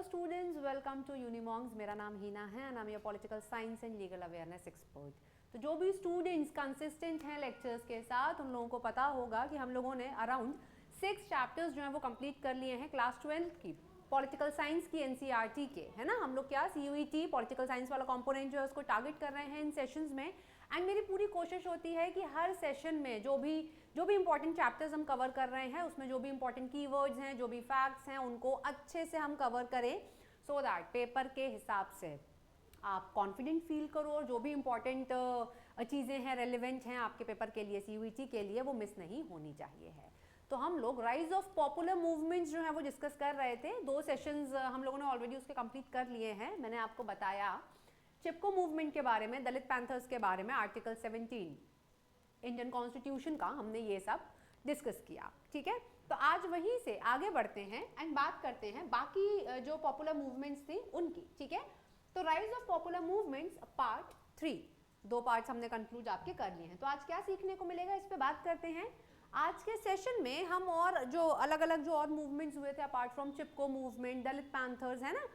Students, welcome to यूनिमॉन्ग्स। मेरा नाम हीना है and I am your political science and legal awareness expert. तो जो भी स्टूडेंट्स कंसिस्टेंट हैं लेक्चर्स के साथ, उन लोगों को पता होगा कि हम लोगों ने अराउंड 6 चैप्टर्स जो हैं वो कंप्लीट कर लिए हैं क्लास 12 की पॉलिटिकल साइंस की एनसीईआरटी के, है ना। हम लोग क्या सीयूईटी पॉलिटिकल साइंस वाला कंपोनेंट जो है उसको टारगेट कर रहे हैं इन सेशंस में। एंड मेरी पूरी कोशिश होती है कि हर सेशन में जो भी इंपॉर्टेंट चैप्टर्स हम कवर कर रहे हैं उसमें जो भी इंपॉर्टेंट कीवर्ड्स हैं, जो भी फैक्ट्स हैं, उनको अच्छे से हम कवर करें सो दैट पेपर के हिसाब से आप कॉन्फिडेंट फील करो और जो भी इंपॉर्टेंट चीज़ें हैं, रेलिवेंट हैं आपके पेपर के लिए, सीयूईटी के लिए, वो मिस नहीं होनी चाहिए है। तो हम लोग राइज ऑफ पॉपुलर मूवमेंट्स जो है वो डिस्कस कर रहे थे। 2 सेशंस हम लोगों ने ऑलरेडी उसके कंप्लीट कर लिए हैं। मैंने आपको बताया चिपको मूवमेंट के बारे में, दलित पैंथर्स के बारे में, आर्टिकल 17 इंडियन कॉन्स्टिट्यूशन का हमने ये सब डिस्कस किया, ठीक है। तो आज वहीं से आगे बढ़ते हैं एंड बात करते हैं बाकी जो पॉपुलर मूवमेंट्स थी उनकी, ठीक है। तो rise of popular movements part 3, 2 parts हमने कंक्लूड आपके कर लिए हैं। तो आज क्या सीखने को मिलेगा इस पे बात करते हैं। आज के सेशन में हम और जो अलग अलग जो और मूवमेंट्स हुए थे apart from Chipko movement, Dalit panthers, है ना,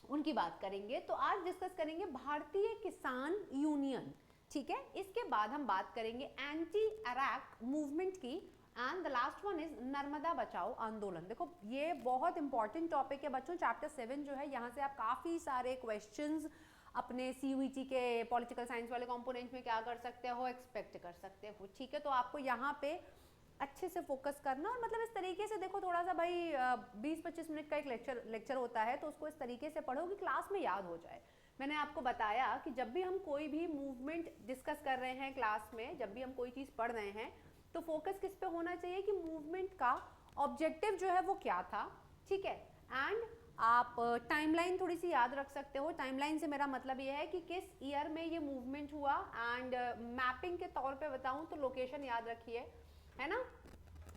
उनकी बात करेंगे। तो आज डिस्कस करेंगे भारतीय किसान यूनियन, ठीक है। इसके बाद हम बात करेंगे एंटी अरैक मूवमेंट की and the last one is Narmada बचाओ आंदोलन। देखो ये बहुत इंपॉर्टेंट टॉपिक है बच्चों। चैप्टर 7 जो है यहाँ से आप काफ़ी सारे क्वेश्चंस अपने सीयूईटी के पॉलिटिकल साइंस वाले कंपोनेंट में क्या कर सकते हो, एक्सपेक्ट कर सकते हो, ठीक है। तो आपको यहाँ पे अच्छे से फोकस करना और मतलब इस तरीके से देखो, थोड़ा सा भाई 20-25 मिनट का एक लेक्चर होता है तो उसको इस तरीके से पढ़ो कि क्लास में याद हो जाए। मैंने आपको बताया कि जब भी हम कोई भी मूवमेंट डिस्कस कर रहे हैं क्लास में, जब भी हम कोई चीज़ पढ़ रहे हैं तो फोकस किस पे होना चाहिए कि मूवमेंट का ऑब्जेक्टिव जो है वो क्या था, ठीक है। एंड आप टाइमलाइन थोड़ी सी याद रख सकते हो। टाइमलाइन से मेरा मतलब ये है कि किस ईयर में ये मूवमेंट हुआ एंड मैपिंग के तौर पे बताऊं तो लोकेशन याद रखिए, है ना।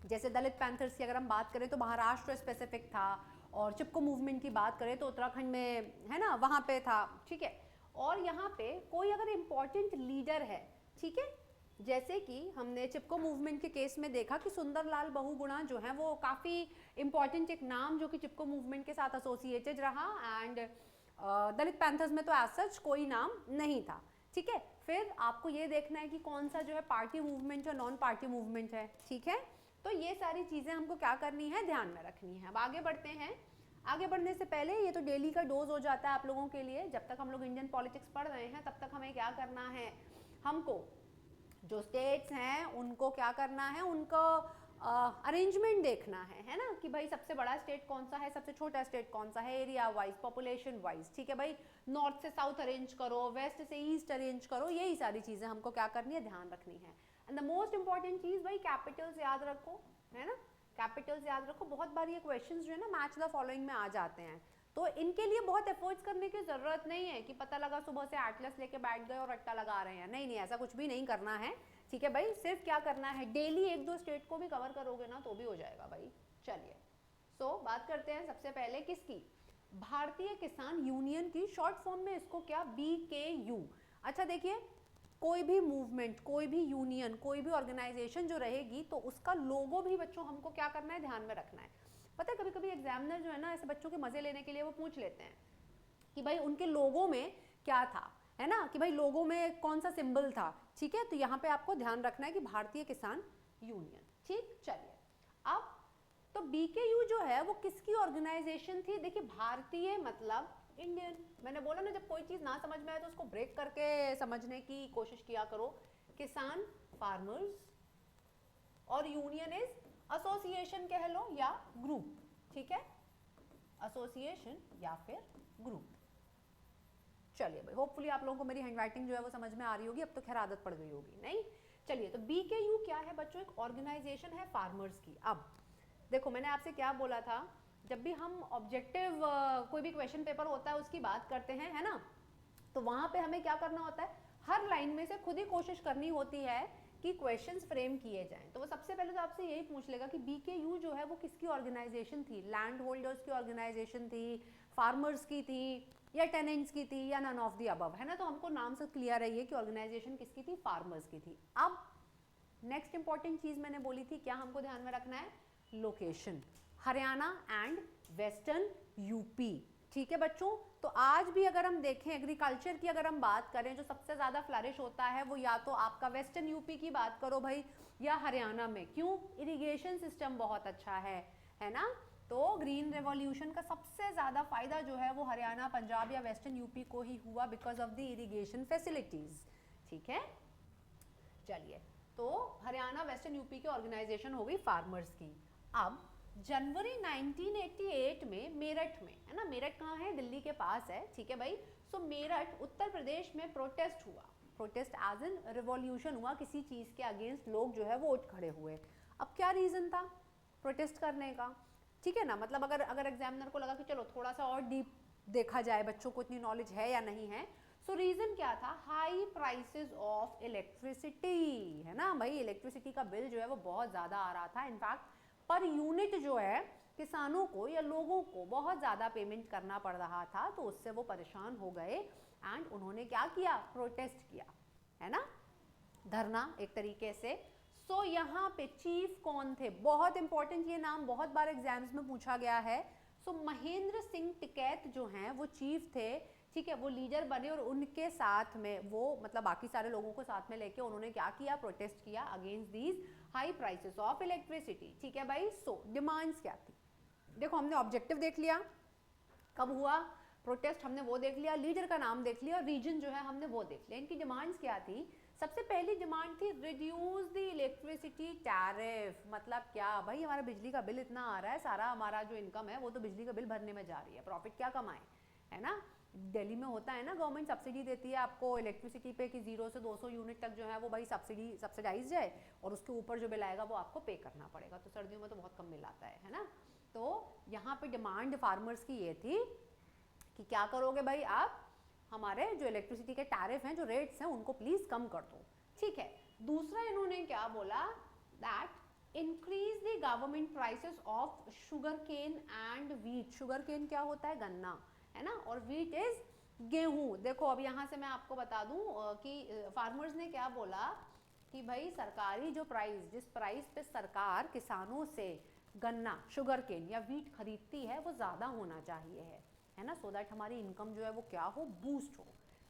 जैसे दलित पैंथर्स की अगर हम बात करें तो महाराष्ट्र स्पेसिफिक था, और चिपको मूवमेंट की बात करें तो उत्तराखंड में, है ना, वहाँ पे था, ठीक है। और यहाँ पे कोई अगर इम्पॉर्टेंट लीडर है, ठीक है, जैसे कि हमने चिपको मूवमेंट के केस में देखा कि सुंदरलाल बहुगुणा जो है वो काफ़ी इंपॉर्टेंट एक नाम जो कि चिपको मूवमेंट के साथ एसोसिएटेड रहा। एंड दलित पैंथर्स में तो एज सच कोई नाम नहीं था, ठीक है। फिर आपको ये देखना है कि कौन सा जो है पार्टी मूवमेंट है, नॉन पार्टी मूवमेंट है, ठीक है। तो ये सारी चीज़ें हमको क्या करनी है, ध्यान में रखनी है। अब आगे बढ़ते हैं। आगे बढ़ने से पहले ये तो डेली का डोज हो जाता है आप लोगों के लिए। जब तक हम लोग इंडियन पॉलिटिक्स पढ़ रहे हैं तब तक हमें क्या करना है, हमको जो स्टेट्स हैं उनको क्या करना है, उनको अरेंजमेंट देखना है ना, कि भाई सबसे बड़ा स्टेट कौन सा है, सबसे छोटा स्टेट कौन सा है, एरिया वाइज, पॉपुलेशन वाइज, ठीक है भाई। नॉर्थ से साउथ अरेंज करो, वेस्ट से ईस्ट अरेंज करो, यही सारी चीज़ें हमको क्या करनी है, ध्यान रखनी है। एंड द मोस्ट इंपॉर्टेंट चीज़ भाई कैपिटल्स याद रखो, है ना, कैपिटल्स याद रखो। बहुत बार ये क्वेश्चंस जो है ना मैच द फॉलोइंग में आ जाते हैं, तो इनके लिए बहुत एफर्ट्स करने की जरूरत नहीं है कि पता लगा सुबह से एटलस लेके बैठ गए और रट्टा लगा रहे हैं। नहीं, ऐसा कुछ भी नहीं करना है, ठीक है भाई। सिर्फ क्या करना है, डेली 1-2 स्टेट को भी कवर करोगे ना तो भी हो जाएगा भाई। चलिए, सो बात करते हैं सबसे पहले किसकी, भारतीय किसान यूनियन की। शॉर्ट फॉर्म में इसको क्या, BKU। अच्छा देखिए, कोई भी मूवमेंट, कोई भी यूनियन, कोई भी ऑर्गेनाइजेशन जो रहेगी तो उसका लोगो भी बच्चों हमको क्या करना है, ध्यान में रखना है। पता है कभी कभी एग्जामिनर जो है ना ऐसे बच्चों के मजे लेने के लिए वो पूछ लेते हैं कि भाई उनके लोगों में क्या था, है ना, कि भाई लोगों में कौन सा सिंबल था, ठीक है। तो यहाँ पे आपको ध्यान रखना है कि भारतीय किसान यूनियन, ठीक। चलिए, अब तो BKU जो है वो किसकी ऑर्गेनाइजेशन थी। देखिए, भारतीय मतलब इंडियन। मैंने बोला ना, जब कोई चीज ना समझ में आए तो उसको ब्रेक करके समझने की कोशिश किया करो। किसान, फार्मर्स, और यूनियन इज एसोसिएशन कह लो या ग्रुप, ठीक है, एसोसिएशन या फिर ग्रुप। चलिए भाई, होपफुली आप लोगों को मेरी हैंडराइटिंग जो है वो समझ में आ रही होगी। अब तो खैर आदत पड़ गई होगी, नहीं। चलिए, तो BKU क्या है बच्चों, एक ऑर्गेनाइजेशन है फार्मर्स की। अब देखो, मैंने आपसे क्या बोला था, जब भी हम ऑब्जेक्टिव कोई भी क्वेश्चन पेपर होता है उसकी बात करते हैं, है ना, तो वहां पे हमें क्या करना होता है, हर लाइन में से खुद ही कोशिश करनी होती है कि क्वेश्चंस फ्रेम किए जाएं। तो वो सबसे पहले तो आपसे यही पूछ लेगा कि BKU जो है वो किसकी ऑर्गेनाइजेशन थी, लैंड होल्डर्स की ऑर्गेनाइजेशन थी, फार्मर्स की थी, या टेनेंट्स की थी, या नन ऑफ द अबव, है ना। तो हमको नाम से क्लियर है ये कि ऑर्गेनाइजेशन किसकी थी, फार्मर्स की थी। अब नेक्स्ट इंपॉर्टेंट चीज मैंने बोली थी, क्या हमको ध्यान में रखना है, location. Haryana and western UP. ठीक है बच्चों, तो आज भी अगर हम देखें एग्रीकल्चर की अगर हम बात करें, जो सबसे ज़्यादा फ्लरिश होता है वो या तो आपका वेस्टर्न यूपी की बात करो भाई, या हरियाणा में। क्यों? इरिगेशन सिस्टम बहुत अच्छा है ना। तो ग्रीन रेवोल्यूशन का सबसे ज़्यादा फायदा जो है वो हरियाणा, पंजाब या वेस्टर्न यूपी को ही हुआ because of the irrigation facilities. ठीक है, चलिए, तो हरियाणा वेस्टर्न यूपी की ऑर्गेनाइजेशन हो गई फार्मर्स की। अब जनवरी 1988 में मेरठ में, है ना, मेरठ कहाँ है? दिल्ली के पास है। ठीक है भाई, सो मेरठ उत्तर प्रदेश में प्रोटेस्ट हुआ। प्रोटेस्ट एज इन रिवॉल्यूशन हुआ, किसी चीज़ के अगेंस्ट लोग जो है वो उठ खड़े हुए। अब क्या रीज़न था प्रोटेस्ट करने का? ठीक है ना, मतलब अगर एग्जामिनर को लगा कि चलो थोड़ा सा और डीप देखा जाए, बच्चों को इतनी नॉलेज है या नहीं है। सो रीज़न क्या था? हाई प्राइसेस ऑफ इलेक्ट्रिसिटी, है ना भाई। इलेक्ट्रिसिटी का बिल जो है वो बहुत ज़्यादा आ रहा था। इनफैक्ट पर यूनिट जो है किसानों को या लोगों को बहुत ज़्यादा पेमेंट करना पड़ रहा था, तो उससे वो परेशान हो गए एंड उन्होंने क्या किया? प्रोटेस्ट किया, है ना, धरना एक तरीके से। सो यहाँ पे चीफ कौन थे? बहुत इंपॉर्टेंट, ये नाम बहुत बार एग्जाम्स में पूछा गया है। सो महेंद्र सिंह टिकैत जो हैं वो चीफ थे। ठीक है, वो लीडर बने और उनके साथ में वो मतलब बाकी सारे लोगों को साथ में लेके उन्होंने क्या किया? प्रोटेस्ट किया against these high prices of electricity. ठीक है भाई, सो डिमांड्स क्या थी? देखो, हमने ऑब्जेक्टिव देख लिया, कब हुआ प्रोटेस्ट हमने वो देख लिया, लीडर का नाम देख लिया, और रीजन जो है हमने वो देख लिया। इनकी डिमांड्स क्या थी? सबसे पहली डिमांड थी रिड्यूस द इलेक्ट्रिसिटी टैरिफ। मतलब क्या भाई, हमारा बिजली का बिल इतना आ रहा है, सारा हमारा जो इनकम है वो तो बिजली का बिल भरने में जा रही है, प्रॉफिट क्या कमाए, है ना। दिल्ली में होता है ना, गवर्नमेंट सब्सिडी देती है आपको इलेक्ट्रिसिटी पे कि 0 से 200 यूनिट तक जो है वो भाई सब्सिडाइज जाए, और उसके ऊपर जो बिल आएगा वो आपको पे करना पड़ेगा। तो सर्दियों में तो बहुत कम बिल आता है ना। तो यहाँ पे डिमांड फार्मर्स की ये थी कि क्या करोगे भाई आप, हमारे जो इलेक्ट्रिसिटी के टैरिफ हैं, जो रेट्स हैं, उनको प्लीज कम कर दो। ठीक है, दूसरा इन्होंने क्या बोला? That increase the government prices of sugar cane and wheat. Sugar cane क्या होता है? गन्ना, है ना, और वीट इज गेहूं। देखो अब यहाँ से मैं आपको बता दूं कि फार्मर्स ने क्या बोला कि भाई सरकारी जो प्राइस, जिस प्राइस पे सरकार किसानों से गन्ना, शुगर केन या वीट खरीदती है, वो ज़्यादा होना चाहिए है ना, सो दैट हमारी इनकम जो है वो क्या हो? बूस्ट हो।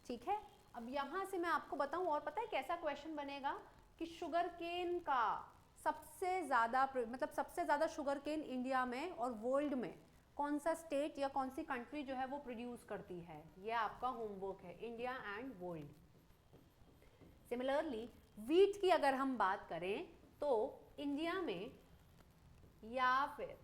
ठीक है, अब यहाँ से मैं आपको बताऊँ, और पता है कैसा क्वेश्चन बनेगा कि शुगर केन का सबसे ज़्यादा मतलब सबसे ज़्यादा शुगर केन इंडिया में और वर्ल्ड में कौन सा स्टेट या कौन सी कंट्री जो है वो प्रोड्यूस करती है? ये आपका होमवर्क है, India and world. Similarly wheat की अगर हम बात करें तो इंडिया में या फिर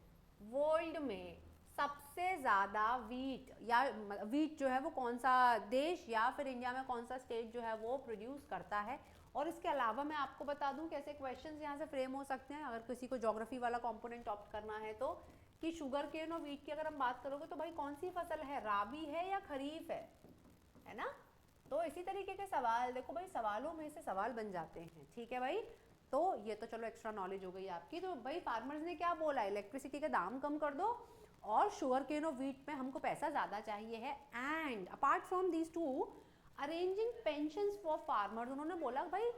वर्ल्ड में सबसे ज़्यादा वीट, या वीट जो है वो कौन सा देश या फिर इंडिया में कौन सा स्टेट जो है वो प्रोड्यूस करता है? और इसके अलावा मैं आपको बता दूं कैसे क्वेश्चंस यहाँ से फ्रेम हो सकते हैं, अगर किसी को ज्योग्राफी वाला कंपोनेंट ऑप्ट करना है तो, कि शुगर केन और वीट की अगर हम बात करोगे तो भाई कौन सी फसल है, राबी है या खरीफ है ना। तो इसी तरीके के सवाल, देखो भाई सवालों में से सवाल बन जाते हैं। ठीक है भाई, तो ये तो चलो एक्स्ट्रा नॉलेज हो गई आपकी। तो भाई फार्मर्स ने क्या बोला? इलेक्ट्रिसिटी के दाम कम कर दो और शुगर केन और वीट में हमको पैसा ज़्यादा चाहिए है। And apart from these two arranging pensions for farmers. उन्होंने बोला भाई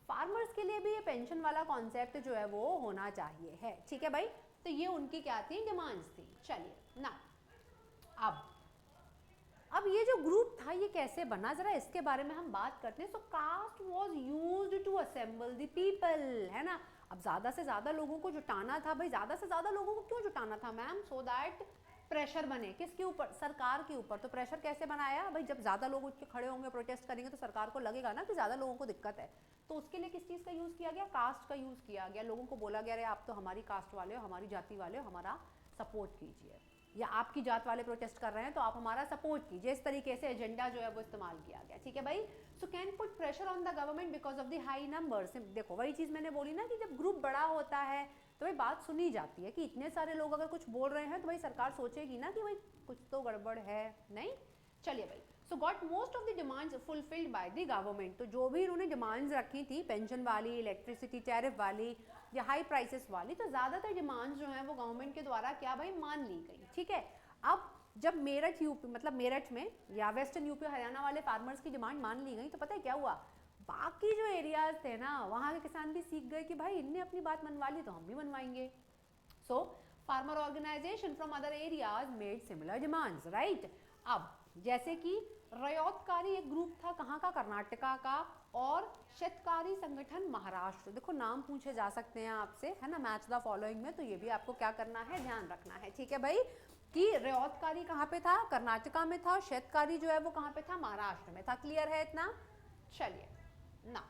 फार्मर्स के लिए भी ये पेंशन वाला कॉन्सेप्ट जो है वो होना चाहिए है। ठीक है भाई, तो ये उनकी क्या थी? डिमांड्स थी। चलिए ना, अब ये जो ग्रुप था ये कैसे बना, जरा इसके बारे में हम बात करते हैं। So caste was used to assemble the people, है ना। अब ज़्यादा से ज़्यादा लोगों को जुटाना था। भाई ज़्यादा से ज़्यादा लोगों को क्यों जुटाना था मैम? सो दैट प्रेशर बने, किसके ऊपर? सरकार के ऊपर। तो प्रेशर कैसे बनाया भाई? जब ज़्यादा लोग उठ के खड़े होंगे, प्रोटेस्ट करेंगे, तो सरकार को लगेगा ना कि ज़्यादा लोगों को दिक्कत है। तो उसके लिए किस चीज़ का यूज़ किया गया? कास्ट का यूज़ किया गया। लोगों को बोला गया, अरे आप तो हमारी कास्ट वाले हो, हमारी जाति वाले हो, हमारा सपोर्ट कीजिए, या आपकी जात वाले प्रोटेस्ट कर रहे हैं तो आप हमारा सपोर्ट कीजिए। इस तरीके से एजेंडा जो है वो इस्तेमाल किया गया। ठीक है भाई, so can put pressure on the government because of the high numbers. देखो वही चीज़ मैंने बोली ना कि जब ग्रुप बड़ा होता है तो भाई बात सुनी जाती है, कि इतने सारे लोग अगर कुछ बोल रहे हैं तो भाई सरकार सोचेगी ना कि भाई कुछ तो गड़बड़ है, नहीं। चलिए भाई, सो got most of the demands fulfilled by the government. तो जो भी इन्होंने डिमांड्स रखी थी, पेंशन वाली, इलेक्ट्रिसिटी टैरिफ वाली या हाई प्राइसेस वाली, तो ज़्यादातर डिमांड्स जो हैं वो गवर्नमेंट के द्वारा क्या भाई मान ली गई। ठीक है, अब जब मेरठ यूपी मतलब मेरठ में या वेस्टर्न यूपी हरियाणा वाले फार्मर्स की डिमांड मान ली गई, तो पता है क्या हुआ? बाकी जो एरियाज थे ना, वहाँ के किसान भी सीख गए कि भाई इनने अपनी बात मनवा ली तो हम भी मनवाएंगे। So farmer organisation from other areas made similar demands, right. अब जैसे कि रयौतकारी एक ग्रुप था, कहाँ का, कर्नाटका का, और शेतकारी संगठन महाराष्ट्र। देखो नाम पूछे जा सकते हैं आपसे, है ना, मैच द फॉलोइंग में, तो ये भी आपको क्या करना है, ध्यान रखना है, ठीक है भाई, कि रयौतकारी कहाँ पे था, कर्नाटका में था, शेतकारी जो है वो कहाँ पे था, महाराष्ट्र में था। क्लियर है इतना? चलिए ना,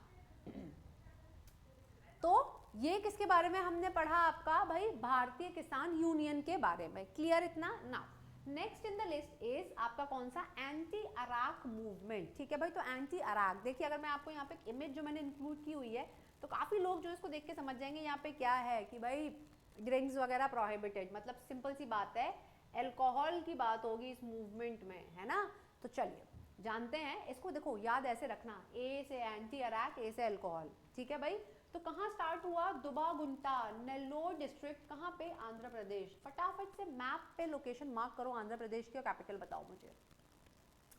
तो ये किसके बारे में हमने पढ़ा आपका भाई, भारतीय किसान यूनियन के बारे में। क्लियर इतना? ना, next in the list is आपका कौन सा, एंटी अराक मूवमेंट, ठीक है भाई। तो एंटी अराक, देखिए अगर मैं आपको यहाँ पे इमेज जो मैंने इंक्लूड की हुई है, तो काफी लोग जो इसको देख के समझ जाएंगे यहाँ पे क्या है कि भाई ड्रिंक्स वगैरह प्रोहिबिटेड, मतलब सिंपल सी बात है, अल्कोहल की बात होगी इस मूवमेंट में, है ना। तो चलिए जानते हैं इसको, देखो याद ऐसे रखना, ए से एंटी अराक, ए से अल्कोहल, ठीक है भाई। तो कहाँ स्टार्ट हुआ, दुबागुंटा, नेल्लोर डिस्ट्रिक्ट, कहाँ पे, आंध्र प्रदेश। फटाफट से मैप पे लोकेशन मार्क करो आंध्र प्रदेश की, और कैपिटल बताओ मुझे।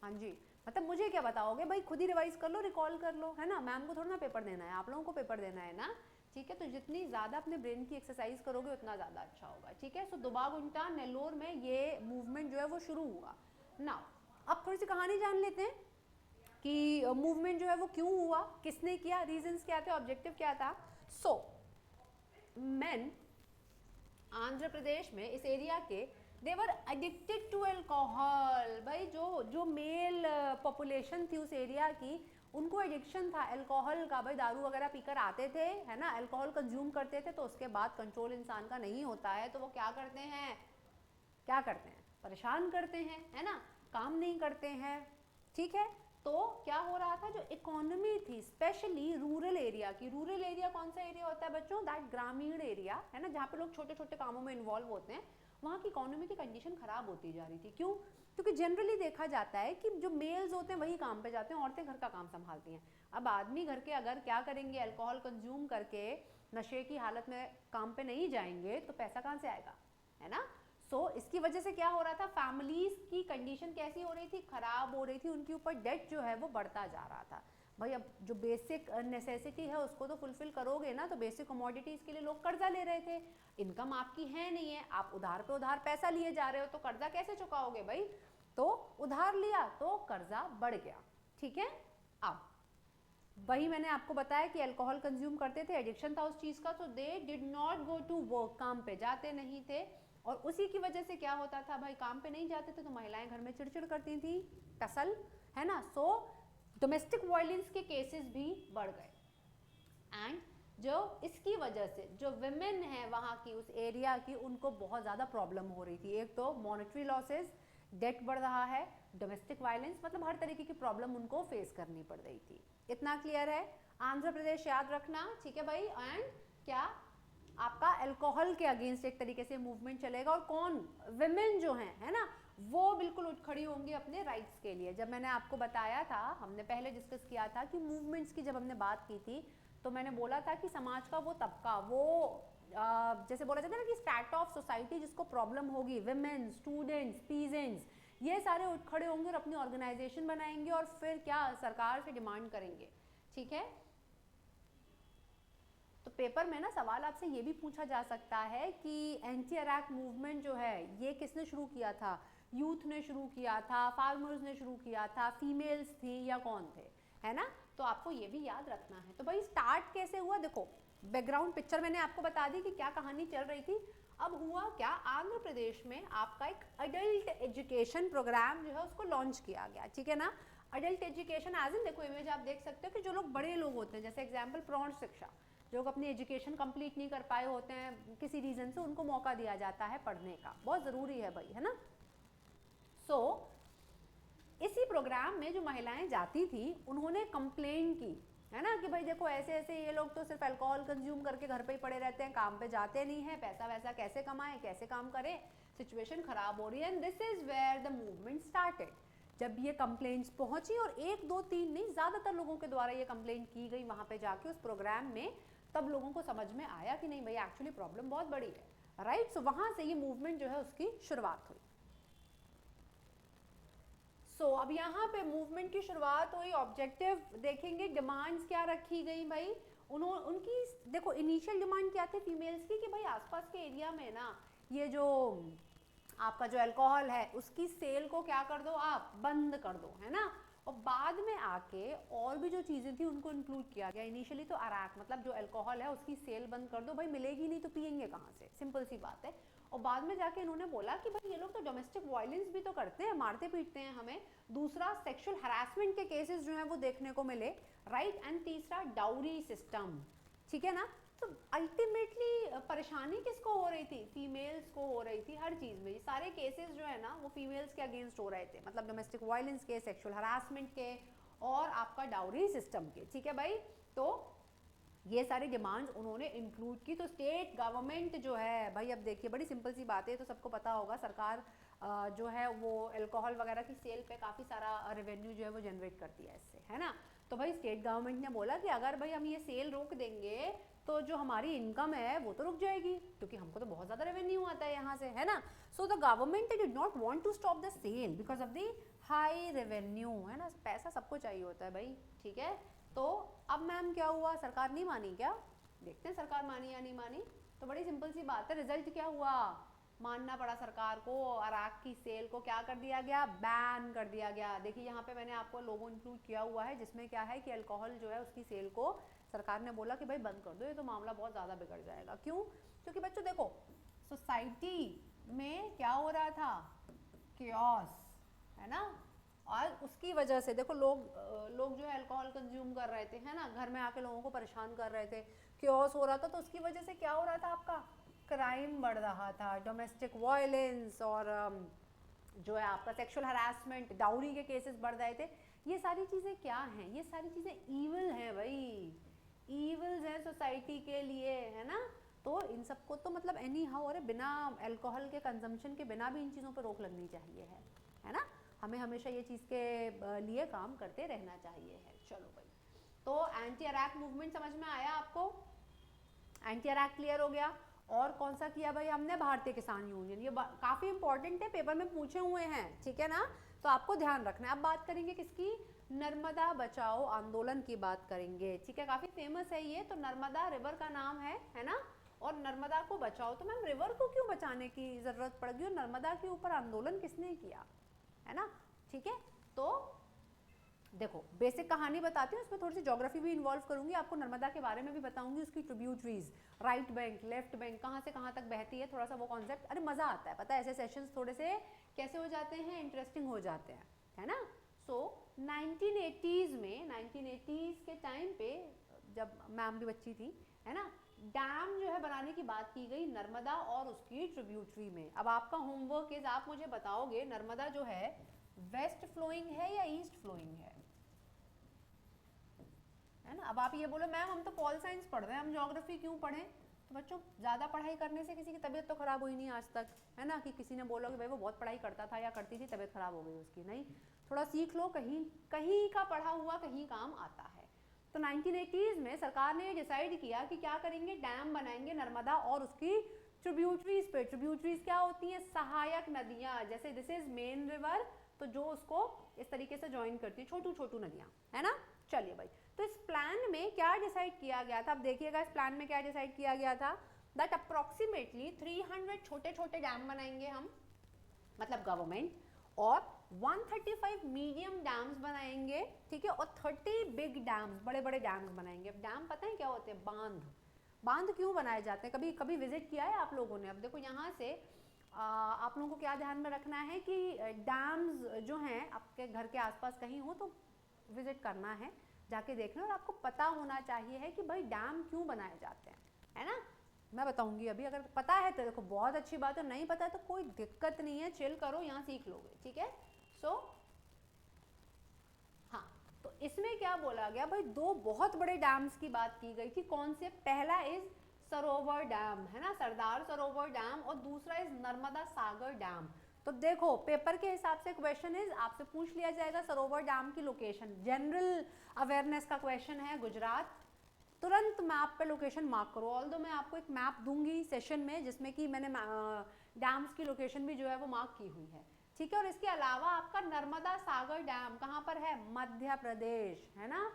हाँ जी, मतलब मुझे क्या बताओगे भाई, खुद ही रिवाइज कर लो, रिकॉल कर लो, है ना, मैम को थोड़ा ना पेपर देना है, आप लोगों को पेपर देना है ना, ठीक है। तो जितनी ज़्यादा अपने ब्रेन की एक्सरसाइज करोगे उतना ज़्यादा अच्छा होगा, ठीक है। सो दुबागुंटा नेल्लोर में ये मूवमेंट जो है वो शुरू हुआ ना। अब थोड़ी सी कहानी जान लेते हैं कि मूवमेंट जो है वो क्यों हुआ, किसने किया, रीजंस क्या थे, ऑब्जेक्टिव क्या था। सो मेन आंध्र प्रदेश में, इस एरिया के, दे वर एडिक्टेड टू अल्कोहल। भाई जो मेल पॉपुलेशन थी उस एरिया की, उनको एडिक्शन था अल्कोहल का, भाई दारू वगैरह पीकर आते थे, है ना, अल्कोहल कंज्यूम करते थे, तो उसके बाद कंट्रोल इंसान का नहीं होता है, तो वो क्या करते हैं, परेशान करते हैं, है ना, काम नहीं करते हैं, ठीक है। तो क्या हो रहा था, जो इकोनॉमी थी स्पेशली रूरल एरिया की, रूरल एरिया कौन सा एरिया होता है बच्चों, दैट ग्रामीण एरिया, है ना, जहाँ पे लोग छोटे छोटे कामों में इन्वॉल्व होते हैं, वहाँ की इकोनॉमी की कंडीशन खराब होती जा रही थी। क्यों? क्योंकि जनरली देखा जाता है कि जो मेल्स होते हैं वही काम पे जाते हैं, औरतें घर का काम संभालती हैं। अब आदमी घर के अगर क्या करेंगे, अल्कोहल कंज्यूम करके नशे की हालत में काम पे नहीं जाएंगे, तो पैसा कहाँ से आएगा, है ना। इसकी वजह से क्या हो रहा था, फैमिलीज की कंडीशन कैसी हो रही थी, खराब हो रही थी, उनके ऊपर डेट जो है वो बढ़ता जा रहा था। भाई अब जो बेसिक नेसेसिटी है उसको तो फुलफिल करोगे ना, तो बेसिक कमोडिटीज के लिए लोग कर्जा ले रहे थे, इनकम आपकी है नहीं है, आप उधार पे उधार पैसा लिए जा रहे हो, तो कर्जा कैसे चुकाओगे भाई, तो उधार लिया तो कर्जा बढ़ गया, ठीक है। अब वही मैंने आपको बताया कि अल्कोहल कंज्यूम करते थे, एडिक्शन था उस चीज का, तो they did not go to work, काम पे जाते नहीं थे, और उसी की वजह से क्या होता था भाई, काम पे नहीं जाते थे तो महिलाएं घर में चिड़चिड़ करती थी, टसल, है ना। डोमेस्टिक वायलेंस के केसेस भी बढ़ गए, एंड जो इसकी वजह से जो विमेन है वहाँ की, उस एरिया की, उनको बहुत ज़्यादा प्रॉब्लम हो रही थी। एक तो मॉनेटरी लॉसेस, डेट बढ़ रहा है, डोमेस्टिक वायलेंस, मतलब हर तरीके की प्रॉब्लम उनको फेस करनी पड़ रही थी। इतना क्लियर है? आंध्र प्रदेश याद रखना, ठीक है भाई। एंड क्या आपका अल्कोहल के अगेंस्ट एक तरीके से मूवमेंट चलेगा, और कौन, विमेन जो हैं, है ना, वो बिल्कुल उठ खड़ी होंगी अपने राइट्स के लिए। जब मैंने आपको बताया था, हमने पहले डिस्कस किया था कि मूवमेंट्स की जब हमने बात की थी, तो मैंने बोला था कि समाज का वो तबका, वो जैसे बोला जाता है ना कि स्ट्रैटा ऑफ सोसाइटी जिसको प्रॉब्लम होगी, विमेन, स्टूडेंट्स, पीजेंट्स, ये सारे उठ खड़े होंगे और अपनी ऑर्गेनाइजेशन बनाएंगे, और फिर क्या, सरकार से डिमांड करेंगे, ठीक है। तो पेपर में ना सवाल आपसे ये भी पूछा जा सकता है कि एंटी अरैक मूवमेंट जो है ये किसने शुरू किया था, यूथ ने शुरू किया था, फार्मर्स ने शुरू किया था, फीमेल्स थी, या कौन थे, है ना। तो आपको ये भी याद रखना है। तो भाई स्टार्ट कैसे हुआ, देखो बैकग्राउंड पिक्चर मैंने आपको बता दी कि क्या कहानी चल रही थी। अब हुआ क्या, आंध्र प्रदेश में आपका एक अडल्ट एजुकेशन प्रोग्राम जो है उसको लॉन्च किया गया, ठीक है ना। अडल्ट एजुकेशन एज इन, देखो इमेज आप देख सकते हो कि जो लोग बड़े लोग होते हैं, जैसे एग्जाम्पल प्रौढ़ शिक्षा, जो अपनी एजुकेशन कंप्लीट नहीं कर पाए होते हैं किसी रीजन से, उनको मौका दिया जाता है पढ़ने का, बहुत ज़रूरी है भाई, है ना। इसी प्रोग्राम में जो महिलाएं जाती थी उन्होंने कंप्लेन की, है ना, कि भाई देखो ऐसे ऐसे ये लोग तो सिर्फ अल्कोहल कंज्यूम करके घर पे ही पड़े रहते हैं, काम पे जाते नहीं है, पैसा वैसा कैसे कमाएं, कैसे काम करें, सिचुएशन खराब हो रही है। And this is where the movement started. जब ये कंप्लेंट्स पहुंची, और 1 2 3 नहीं, ज़्यादातर लोगों के द्वारा ये कंप्लेंट की गई वहाँ पे जाके उस प्रोग्राम में, तब लोगों को समझ में आया कि नहीं भाई एक्चुअली प्रॉब्लम बहुत बड़ी है, राइट। सो वहाँ से ये मूवमेंट जो है उसकी शुरुआत हुई। अब यहाँ पे मूवमेंट की शुरुआत हुई, ऑब्जेक्टिव देखेंगे, डिमांड्स क्या रखी गई भाई, उनकी देखो इनिशियल डिमांड क्या थी फीमेल्स की, कि भाई आसपास के एरिया में ना ये जो आपका जो अल्कोहल है उसकी सेल को क्या कर दो, आप बंद कर दो, है ना। और बाद में आके और भी जो चीज़ें थी उनको इंक्लूड किया गया। इनिशियली तो अराक मतलब जो अल्कोहल है उसकी सेल बंद कर दो, भाई मिलेगी नहीं तो पियेंगे कहाँ से, सिंपल सी बात है। और बाद में जाके इन्होंने बोला कि भाई ये लोग तो डोमेस्टिक वायलेंस भी तो करते हैं, मारते पीटते हैं हमें। दूसरा, सेक्सुअल हरासमेंट के केसेस जो हैं वो देखने को मिले, राइट। एंड तीसरा, डाउरी सिस्टम, ठीक है ना। तो अल्टीमेटली परेशानी किसको हो रही थी, फीमेल्स को हो रही थी हर चीज़ में। ये सारे केसेस जो है ना वो फीमेल्स के अगेंस्ट हो रहे थे, मतलब डोमेस्टिक वायलेंस के, सेक्सुअल हरासमेंट के और आपका डाउरी सिस्टम के, ठीक है भाई। तो ये सारी डिमांड्स उन्होंने इंक्लूड की। तो स्टेट गवर्नमेंट जो है भाई, अब देखिए बड़ी सिंपल सी बात है, तो सबको पता होगा, सरकार जो है वो अल्कोहल वगैरह की सेल पे काफ़ी सारा रेवेन्यू जो है वो जनरेट करती है इससे, है ना। तो भाई स्टेट गवर्नमेंट ने बोला कि अगर भाई हम ये सेल रोक देंगे तो जो हमारी इनकम है वो तो रुक जाएगी, क्योंकि हमको तो बहुत ज़्यादा रेवेन्यू आता है यहाँ से, है ना। So the government did not want to stop the sale because of the high revenue, है ना। पैसा सबको चाहिए होता है भाई, ठीक है। तो अब मैम क्या हुआ, सरकार नहीं मानी क्या, देखते हैं सरकार मानी या नहीं मानी। तो बड़ी सिंपल सी बात है, रिजल्ट क्या हुआ, मानना पड़ा सरकार को। अराक की सेल को क्या कर दिया गया, बैन कर दिया गया। देखिए यहाँ पे मैंने आपको लोगो इंक्लूड किया हुआ है, जिसमें क्या है कि अल्कोहल जो है उसकी सेल को सरकार ने बोला कि भाई बंद कर दो, ये तो मामला बहुत ज़्यादा बिगड़ जाएगा। क्यों, क्योंकि बच्चों देखो सोसाइटी में क्या हो रहा था, क्योस, है ना। और उसकी वजह से देखो लोग जो है अल्कोहल कंज्यूम कर रहे थे, है ना, घर में आके लोगों को परेशान कर रहे थे, क्योस हो रहा था। तो उसकी वजह से क्या हो रहा था, आपका क्राइम बढ़ रहा था, डोमेस्टिक वायलेंस और जो है आपका सेक्सुअल हरासमेंट, डाउरी के केसेस बढ़ रहे थे। ये सारी चीज़ें क्या हैं, ये सारी चीज़ें ईविल हैं भाई, ईविल्स हैं सोसाइटी के लिए, है ना। तो इन सबको तो मतलब एनी हाउ, अरे बिना अल्कोहल के कंजम्पशन के बिना भी इन चीज़ों पर रोक लगनी चाहिए, है ना। हमें हमेशा ये चीज़ के लिए काम करते रहना चाहिए है। चलो भाई, तो एंटी अरैक मूवमेंट समझ में आया आपको, एंटी अरैक क्लियर हो गया। और कौन सा किया भाई हमने, भारतीय किसान यूनियन, ये काफ़ी इंपॉर्टेंट है, पेपर में पूछे हुए हैं, ठीक है ना। तो आपको ध्यान रखना है। अब बात करेंगे किसकी, नर्मदा बचाओ आंदोलन की बात करेंगे, ठीक है। काफ़ी फेमस है ये, तो नर्मदा रिवर का नाम है ना। और नर्मदा को बचाओ, तो मैम रिवर को क्यों बचाने की ज़रूरत पड़ गई और नर्मदा के ऊपर आंदोलन किसने किया, है ना, ठीक है। तो देखो बेसिक कहानी बताती हूँ, उसमें थोड़ी सी ज्योग्राफी भी इन्वॉल्व करूंगी, आपको नर्मदा के बारे में भी बताऊंगी, उसकी tributaries, right bank, left bank, कहाँ से कहाँ तक बहती है, थोड़ा सा वो कॉन्सेप्ट। अरे मज़ा आता है, पता है ऐसे सेशंस थोड़े से कैसे हो जाते हैं, इंटरेस्टिंग हो जाते हैं, है ना। सो 1980s में, 1980s के टाइम पे जब मैम भी बच्ची थी, है ना, डैम जो है बनाने की बात की गई नर्मदा और उसकी ट्रिब्यूटरी में। अब आपका होमवर्क इज, आप मुझे बताओगे नर्मदा जो है वेस्ट फ्लोइंग है या ईस्ट फ्लोइंग है ना। अब आप ये बोलो मैम हम तो पॉल साइंस पढ़ रहे हैं, हम ज्योग्राफी क्यों पढ़ें। तो बच्चों ज़्यादा पढ़ाई करने से किसी की तबीयत तो ख़राब हुई नहीं आज तक, है ना, कि किसी ने बोला कि भाई वो बहुत पढ़ाई करता था या करती थी, तबीयत ख़राब हो गई उसकी, नहीं। थोड़ा सीख लो, कहीं कहीं का पढ़ा हुआ कहीं काम आता है। तो 1980s में सरकार ने डिसाइड किया कि क्या करेंगे, डैम बनाएंगे नर्मदा और उसकी ट्रिब्यूटरीज पे। ट्रिब्यूटरीज क्या होती हैं, सहायक नदियाँ, जैसे दिस इज मेन रिवर, तो जो उसको इस तरीके से ज्वाइन करती है, छोटू छोटू नदियाँ, है ना। चलिए भाई, तो इस प्लान में क्या डिसाइड किया गया था, अब देखिएगा इस प्लान में क्या डिसाइड किया गया था, दैट अप्रोक्सीमेटली 300 छोटे छोटे डैम बनाएंगे हम, मतलब गवर्नमेंट, और 135 मीडियम डैम्स बनाएंगे, ठीक है, और 30 बिग डैम्स, बड़े बड़े डैम्स बनाएंगे। अब डैम पता है क्या होते हैं, बांध। बांध क्यों बनाए जाते हैं, कभी कभी विजिट किया है आप लोगों ने। अब देखो यहाँ से आप लोगों को क्या ध्यान में रखना है कि डैम्स जो हैं आपके घर के आसपास कहीं हो तो विजिट करना है, जाके देखना, और आपको पता होना चाहिए है कि भाई डैम क्यों बनाए जाते हैं, है ना। मैं बताऊंगी अभी, अगर पता है तो देखो बहुत अच्छी बात है, नहीं पता है तो कोई दिक्कत नहीं है, चिल करो, यहाँ सीख लोगे, ठीक है। सो हाँ, तो इसमें क्या बोला गया भाई, दो बहुत बड़े डैम्स की बात की गई थी। कौन से, पहला इज सरोवर डैम, है ना, सरदार सरोवर डैम, और दूसरा इज नर्मदा सागर डैम। तो देखो पेपर के हिसाब से क्वेश्चन इज, आपसे पूछ लिया जाएगा सरोवर डैम की लोकेशन, जनरल अवेयरनेस का क्वेश्चन है, गुजरात, तुरंत मैप पे लोकेशन मार्क करो। ऑल्दो मैं आपको एक मैप दूंगी सेशन में जिसमें कि मैंने डैम्स की लोकेशन भी जो है वो मार्क की हुई है, ठीक है। और इसके अलावा आपका नर्मदा सागर डैम कहाँ पर है, मध्य प्रदेश, है ना,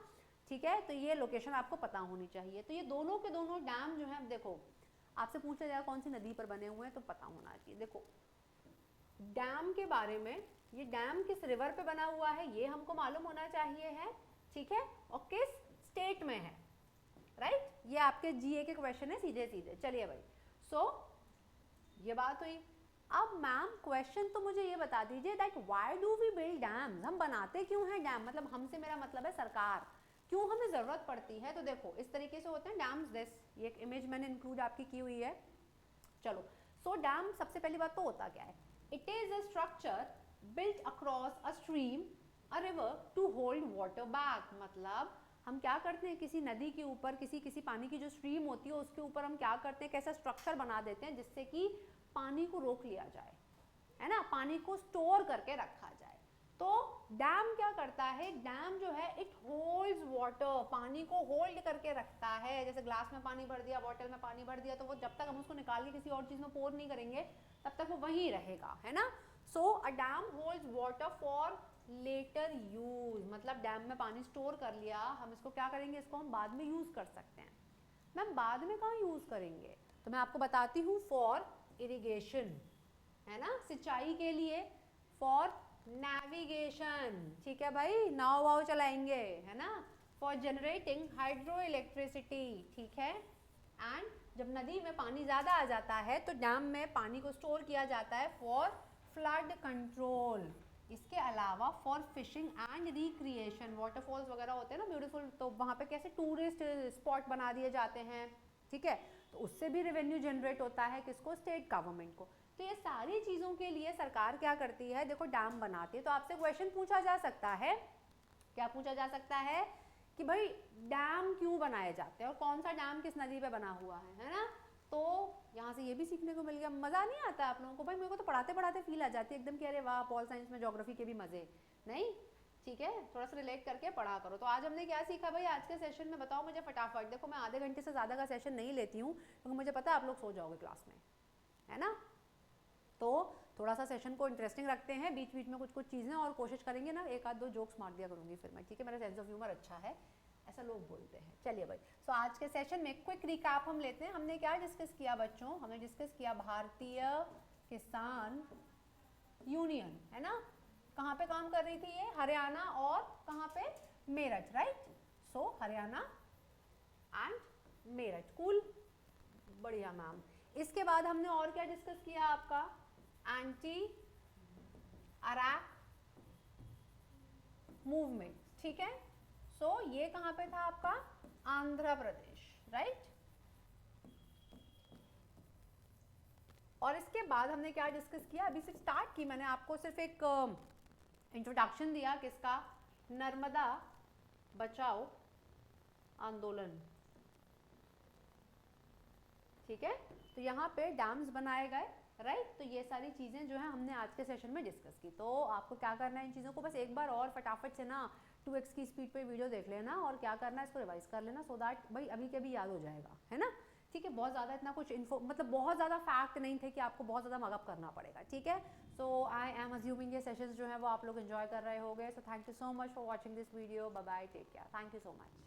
ठीक है। तो ये लोकेशन आपको पता होनी चाहिए। तो ये दोनों के दोनों डैम जो है, देखो आपसे पूछा जाएगा कौन सी नदी पर बने हुए हैं तो पता होना चाहिए। देखो डैम के बारे में, ये डैम किस रिवर पे बना हुआ है ये हमको मालूम होना चाहिए है, ठीक है, और किस स्टेट में है, राइट। ये आपके जीए के क्वेश्चन है सीधे सीधे। चलिए भाई, सो ये बात हुई। अब मैम क्वेश्चन तो मुझे ये बता दीजिए that why do we build dams, हम बनाते क्यों हैं डैम, मतलब हमसे मेरा मतलब है सरकार, क्यों हमें ज़रूरत पड़ती है। तो देखो इस तरीके से होते हैं डैम्स। दिस ये एक इमेज मैंने इंक्लूड आपकी की हुई है। चलो सो डैम सबसे पहली बात तो होता क्या है, it is a structure built across a stream a river to hold water back. मतलब हम क्या करते हैं, किसी नदी के ऊपर, किसी पानी की जो स्ट्रीम होती है उसके ऊपर हम क्या करते हैं, कैसा स्ट्रक्चर बना देते हैं जिससे कि पानी को रोक लिया जाए, है ना, पानी को स्टोर करके रखा जाए। तो डैम क्या करता है, डैम जो है इट होल्ड्स वाटर, पानी को होल्ड करके रखता है। जैसे ग्लास में पानी भर दिया, बॉटल में पानी भर दिया, तो वो जब तक हम उसको निकाल के किसी और चीज में पोर नहीं करेंगे तब तक वो वहीं रहेगा, है ना। So a dam holds water for later use, मतलब डैम में पानी स्टोर कर लिया, हम इसको क्या करेंगे, इसको हम बाद में यूज कर सकते हैं। मैम बाद में कहाँ यूज करेंगे, तो मैं आपको बताती हूँ, फॉर इरिगेशन, है ना, सिंचाई के लिए, फॉर नेविगेशन, ठीक है भाई, नाव वाव चलाएंगे, है ना, फॉर जनरेटिंग हाइड्रो इलेक्ट्रिसिटी, ठीक है। एंड जब नदी में पानी ज़्यादा आ जाता है तो डैम में पानी को स्टोर किया जाता है फॉर फ्लड कंट्रोल। इसके अलावा for fishing and recreation, waterfalls वगैरह होते हैं ना ब्यूटीफुल, तो वहाँ पे कैसे टूरिस्ट स्पॉट बना दिए जाते हैं, ठीक है, तो उससे भी रेवेन्यू जनरेट होता है, किसको, स्टेट गवर्नमेंट को। तो ये सारी चीज़ों के लिए सरकार क्या करती है, देखो डैम बनाती है। तो आपसे क्वेश्चन पूछा जा सकता है, क्या पूछा जा सकता है कि भाई डैम क्यों बनाए जाते हैं और कौन सा डैम किस नदी पे बना हुआ है ना। तो यहाँ से ये भी सीखने को मिल गया। मज़ा नहीं आता आप लोगों को, भाई मेरे को तो पढ़ाते पढ़ाते फील आ जाती है एकदम कि अरे वाह, पॉल साइंस में ज्योग्राफी के भी मज़े नहीं, ठीक है, थोड़ा सा रिलेट करके पढ़ा करो। तो आज हमने क्या सीखा भाई आज के सेशन में, बताओ मुझे फटाफट। देखो मैं आधे घंटे से ज़्यादा का सेशन नहीं लेती हूँ क्योंकि मुझे पता है आप लोग सो जाओगे क्लास में, है ना। तो थोड़ा सा सेशन को इंटरेस्टिंग रखते हैं, बीच बीच में कुछ कुछ चीज़ें और कोशिश करेंगे ना, एक आध दो जोक्स मार दिया करूँगी फिर मैं, ठीक है, मेरा सेंस ऑफ ह्यूमर अच्छा है ऐसा लोग बोलते हैं। चलिए भाई, सो आज के सेशन में क्विक रिकैप हम लेते हैं। हमने क्या डिस्कस किया बच्चों, हमने डिस्कस किया भारतीय किसान यूनियन, है ना, कहाँ पे काम कर रही थी ये, हरियाणा और कहाँ पे, Meerut, right. So Haryana and Meerut, cool, बढ़िया मैम। इसके बाद हमने और क्या डिस्कस किया आपका, एंटी अरैक मूवमेंट, ठीक है। सो ये कहाँ पे था आपका, आंध्र प्रदेश, राइट। और इसके बाद हमने क्या डिस्कस किया, अभी सिर्फ स्टार्ट की मैंने, आपको सिर्फ एक इंट्रोडक्शन दिया किसका, नर्मदा बचाओ आंदोलन, ठीक है। तो यहाँ पे डैम्स बनाए गए, राइट। तो ये सारी चीज़ें जो है हमने आज के सेशन में डिस्कस की। तो आपको क्या करना है, इन चीज़ों को बस एक बार और फटाफट से ना 2x की स्पीड पे वीडियो देख लेना और क्या करना है, इसको रिवाइज कर लेना, सो दैट भाई अभी के अभी याद हो जाएगा, है ना, ठीक है। बहुत ज़्यादा इतना कुछ इन्फो, मतलब बहुत ज़्यादा फैक्ट नहीं थे कि आपको बहुत ज़्यादा मगअप करना पड़ेगा, ठीक है। सो आई एम अज्यूमिंग ये सेशंस जो है वो आप लोग एंजॉय कर रहे होंगे। So thank you so much for watching this video, bye bye, take care, thank you so much.